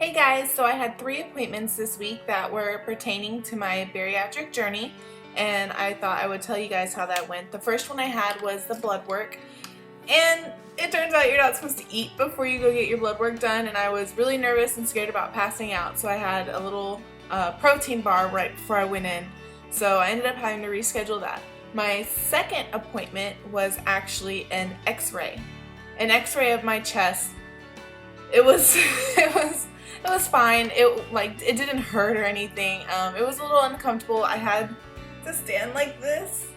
Hey guys, so I had 3 appointments this week that were pertaining to my bariatric journey, and I thought I would tell you guys how that went. The first one I had was the blood work, and it turns out you're not supposed to eat before you go get your blood work done, and I was really nervous and scared about passing out, so I had a little protein bar right before I went in, so I ended up having to reschedule that. My second appointment was actually an x-ray of my chest. It was it was fine. It didn't hurt or anything. It was a little uncomfortable. I had to stand like this,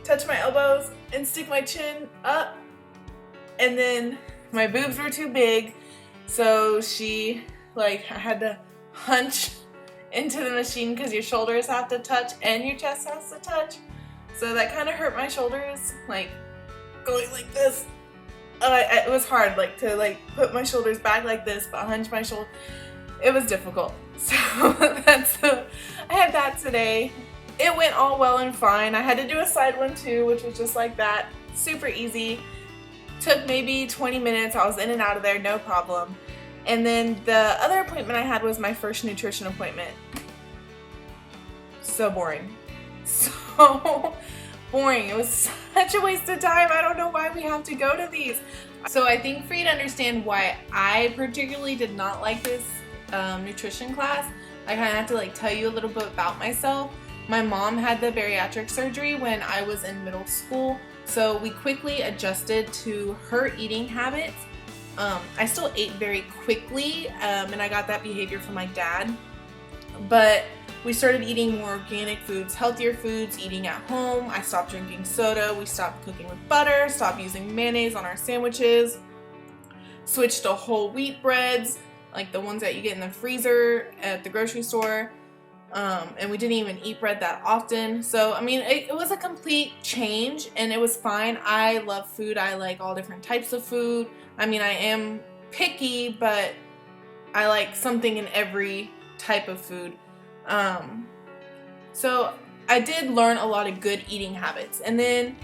touch my elbows, and stick my chin up. And then my boobs were too big, so I had to hunch into the machine because your shoulders have to touch and your chest has to touch. So that kind of hurt my shoulders, going like this. It was hard, to put my shoulders back like this, but hunch my shoulder. It was difficult. So I had that today. It went all well and fine. I had to do a side one too, which was just like that. Super easy. Took maybe 20 minutes. I was in and out of there, no problem. And then the other appointment I had was my first nutrition appointment. So boring. So boring. It was such a waste of time. I don't know why we have to go to these. So I think for you to understand why I particularly did not like this nutrition class, I kind of have to tell you a little bit about myself. My mom had the bariatric surgery when I was in middle school, so we quickly adjusted to her eating habits. I still ate very quickly, and I got that behavior from my dad, but we started eating more organic foods, healthier foods, eating at home. I stopped drinking soda. We stopped cooking with butter, stopped using mayonnaise on our sandwiches, switched to whole wheat breads, like the ones that you get in the freezer at the grocery store. And we didn't even eat bread that often. So, I mean, it was a complete change, and it was fine. I love food. I like all different types of food. I mean, I am picky, but I like something in every type of food. So I did learn a lot of good eating habits. And then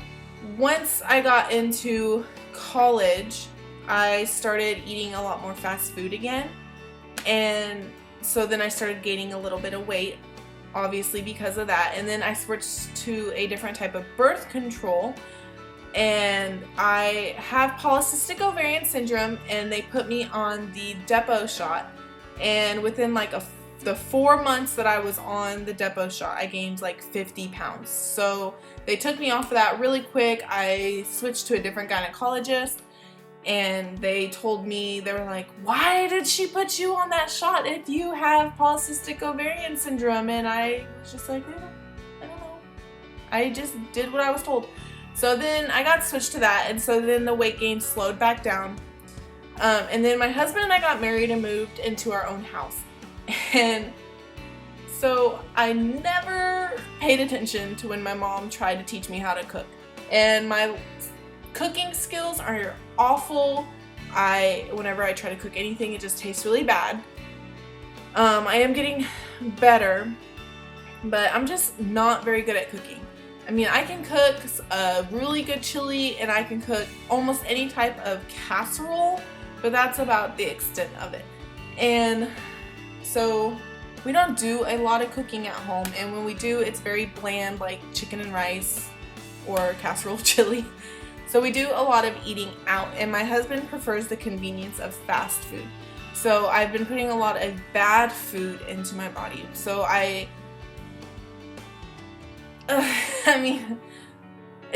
once I got into college, I started eating a lot more fast food again. And so then I started gaining a little bit of weight, obviously because of that. And then I switched to a different type of birth control. And I have polycystic ovarian syndrome, and they put me on the depot shot. And within the 4 months that I was on the depot shot, I gained 50 pounds. So they took me off of that really quick. I switched to a different gynecologist, and they told me, they were like, why did she put you on that shot if you have polycystic ovarian syndrome? And I was just like, I don't know. I just did what I was told. So then I got switched to that, and so then the weight gain slowed back down. And then my husband and I got married and moved into our own house. And so I never paid attention to when my mom tried to teach me how to cook. And my cooking skills are awful. Whenever I try to cook anything, it just tastes really bad. I am getting better, but I'm just not very good at cooking. I mean, I can cook a really good chili, and I can cook almost any type of casserole, but that's about the extent of it. And so we don't do a lot of cooking at home, and when we do, it's very bland, like chicken and rice or casserole chili. So we do a lot of eating out, and my husband prefers the convenience of fast food. So I've been putting a lot of bad food into my body. So I mean,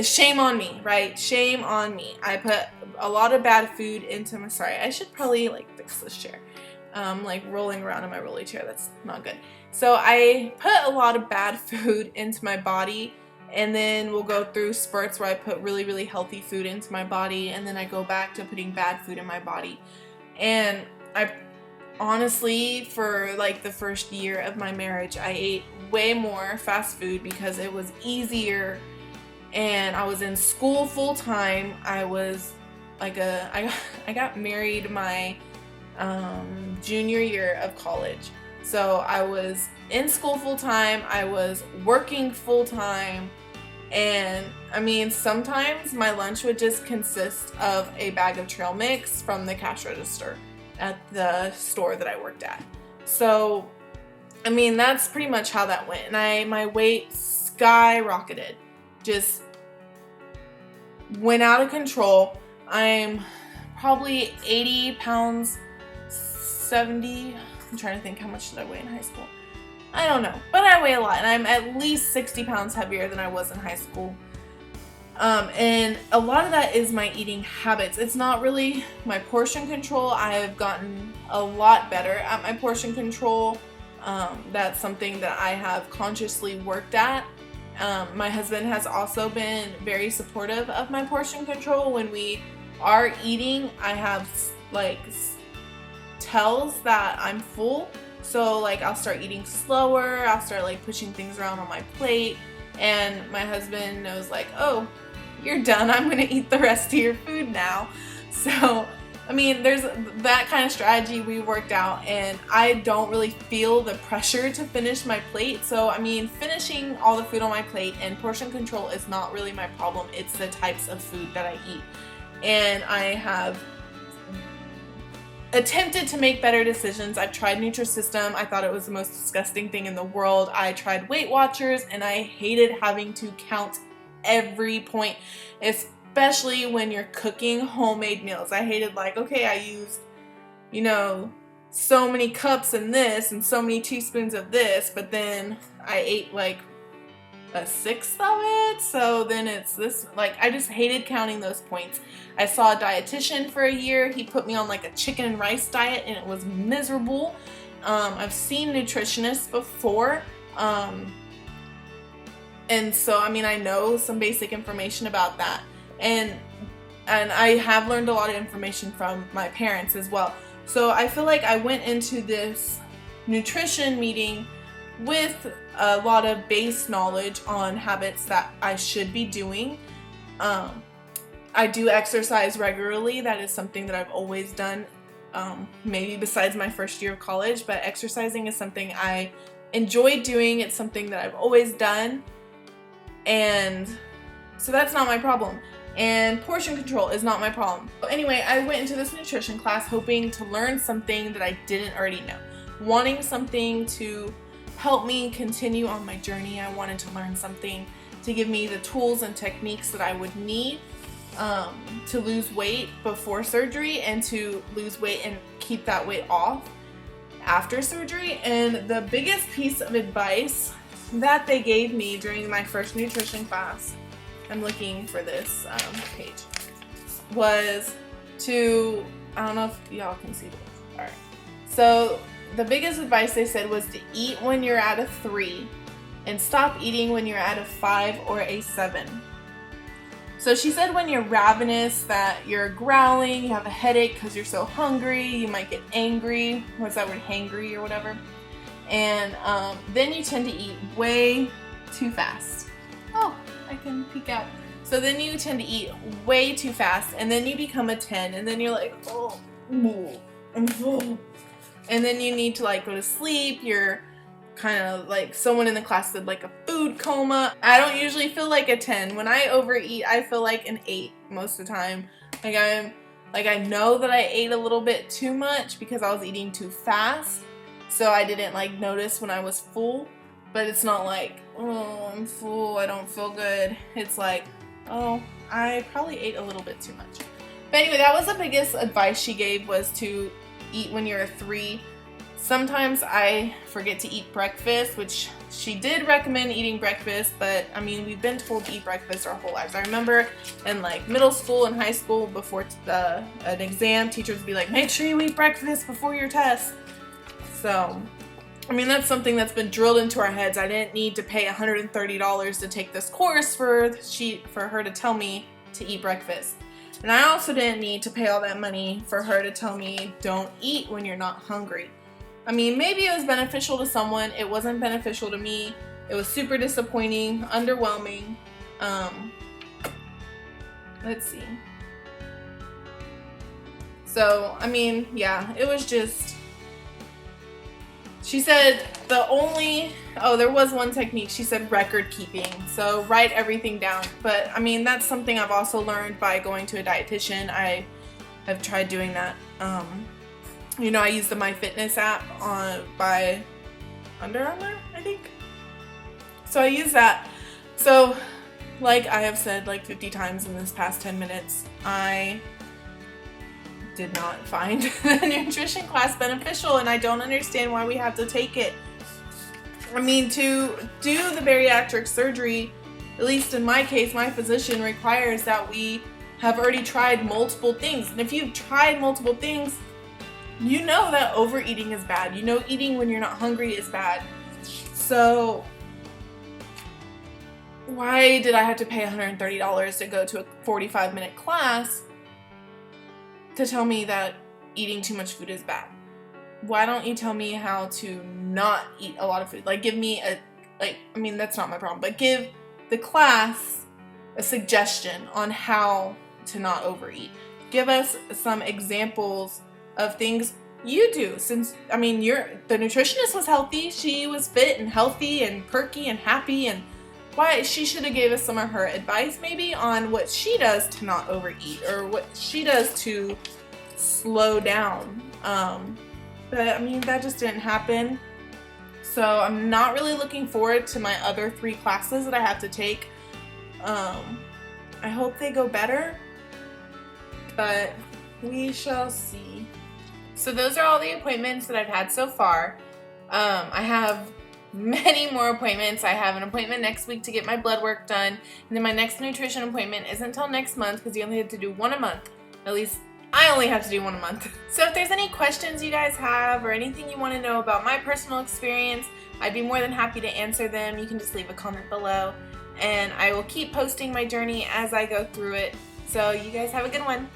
shame on me, right? Shame on me. I put a lot of bad food into my, sorry, I should probably fix this chair. Rolling around in my rolly chair, that's not good. So I put a lot of bad food into my body, and then we'll go through spurts where I put really, really healthy food into my body, and then I go back to putting bad food in my body. And I honestly, for the first year of my marriage, I ate way more fast food because it was easier, and I was in school full time. I was I got married my junior year of college. So I was in school full time, I was working full time, and I mean, sometimes my lunch would just consist of a bag of trail mix from the cash register. at the store that I worked at. So, I mean, that's pretty much how that went. And my weight skyrocketed. Just went out of control. I'm probably 80 pounds, 70. I'm trying to think, how much did I weigh in high school? I don't know, but I weigh a lot, and I'm at least 60 pounds heavier than I was in high school. And a lot of that is my eating habits. It's not really my portion control. I have gotten a lot better at my portion control. That's something that I have consciously worked at. My husband has also been very supportive of my portion control. When we are eating, I have like tells that I'm full. So like I'll start eating slower, I'll start like pushing things around on my plate, and my husband knows like, oh, you're done, I'm gonna eat the rest of your food now. So I mean, there's that kind of strategy we worked out, and I don't really feel the pressure to finish my plate. So I mean, finishing all the food on my plate and portion control is not really my problem. It's the types of food that I eat. And I have attempted to make better decisions. I've tried Nutrisystem. I thought it was the most disgusting thing in the world. I tried Weight Watchers, and I hated having to count every point, especially when you're cooking homemade meals. I hated like, okay, I used, you know, so many cups in this and so many teaspoons of this, but then I ate like a sixth of it, so then it's this, like, I just hated counting those points. I saw a dietitian for a year. He put me on like a chicken and rice diet, and it was miserable. I've seen nutritionists before, and so I mean, I know some basic information about that, and I have learned a lot of information from my parents as well. So I feel like I went into this nutrition meeting with a lot of base knowledge on habits that I should be doing. I do exercise regularly. That is something that I've always done, maybe besides my first year of college, but exercising is something I enjoy doing. It's something that I've always done, and so that's not my problem. And portion control is not my problem. Anyway, I went into this nutrition class hoping to learn something that I didn't already know, wanting something to help me continue on my journey. I wanted to learn something to give me the tools and techniques that I would need to lose weight before surgery, and to lose weight and keep that weight off after surgery. And the biggest piece of advice that they gave me during my first nutrition class, I'm looking for this page, was to, I don't know if y'all can see this. Alright. So the biggest advice they said was to eat when you're at a 3 and stop eating when you're at a 5 or a 7. So she said when you're ravenous, that you're growling, you have a headache because you're so hungry, you might get angry, what's that word, hangry or whatever, and then you tend to eat way too fast. Oh, I can peek out. So then you tend to eat way too fast, and then you become a 10, and then you're like, oh, I'm full. And then you need to like go to sleep. You're kind of like, someone in the class said, like a food coma. I don't usually feel like a 10. When I overeat, I feel like an 8 most of the time. I know that I ate a little bit too much because I was eating too fast, so I didn't like notice when I was full. But it's not like, oh, I'm full, I don't feel good. It's like, oh, I probably ate a little bit too much. But anyway, that was the biggest advice she gave, was to eat when you're a 3. Sometimes I forget to eat breakfast, which she did recommend eating breakfast, but I mean, we've been told to eat breakfast our whole lives. I remember in like middle school and high school, before an exam, teachers would be like, make sure you eat breakfast before your test. So, I mean, that's something that's been drilled into our heads. I didn't need to pay $130 to take this course for her to tell me to eat breakfast. And I also didn't need to pay all that money for her to tell me don't eat when you're not hungry. I mean, maybe it was beneficial to someone. It wasn't beneficial to me. It was super disappointing, underwhelming. Let's see. So, I mean, yeah, it was just, she said there was one technique. She said record keeping. So write everything down. But I mean, that's something I've also learned by going to a dietitian. I have tried doing that. You know, I use the MyFitness app by Under Armour, I think. So I use that. So like I have said like 50 times in this past 10 minutes, I did not find the nutrition class beneficial, and I don't understand why we have to take it. I mean, to do the bariatric surgery, at least in my case, my physician requires that we have already tried multiple things. And if you've tried multiple things, you know that overeating is bad. You know eating when you're not hungry is bad. So why did I have to pay $130 to go to a 45-minute class to tell me that eating too much food is bad? Why don't you tell me how to not eat a lot of food? Like, give me I mean, that's not my problem, but give the class a suggestion on how to not overeat. Give us some examples of things you do, since, I mean, the nutritionist was healthy. She was fit and healthy and perky and happy, and why she should have gave us some of her advice maybe on what she does to not overeat or what she does to slow down. But I mean, that just didn't happen. So I'm not really looking forward to my other 3 classes that I have to take. I hope they go better, but we shall see. So those are all the appointments that I've had so far. I have many more appointments. I have an appointment next week to get my blood work done, and then my next nutrition appointment isn't until next month because you only have to do 1 a month. At least I only have to do 1 a month. So if there's any questions you guys have or anything you want to know about my personal experience, I'd be more than happy to answer them. You can just leave a comment below, and I will keep posting my journey as I go through it. So you guys have a good one.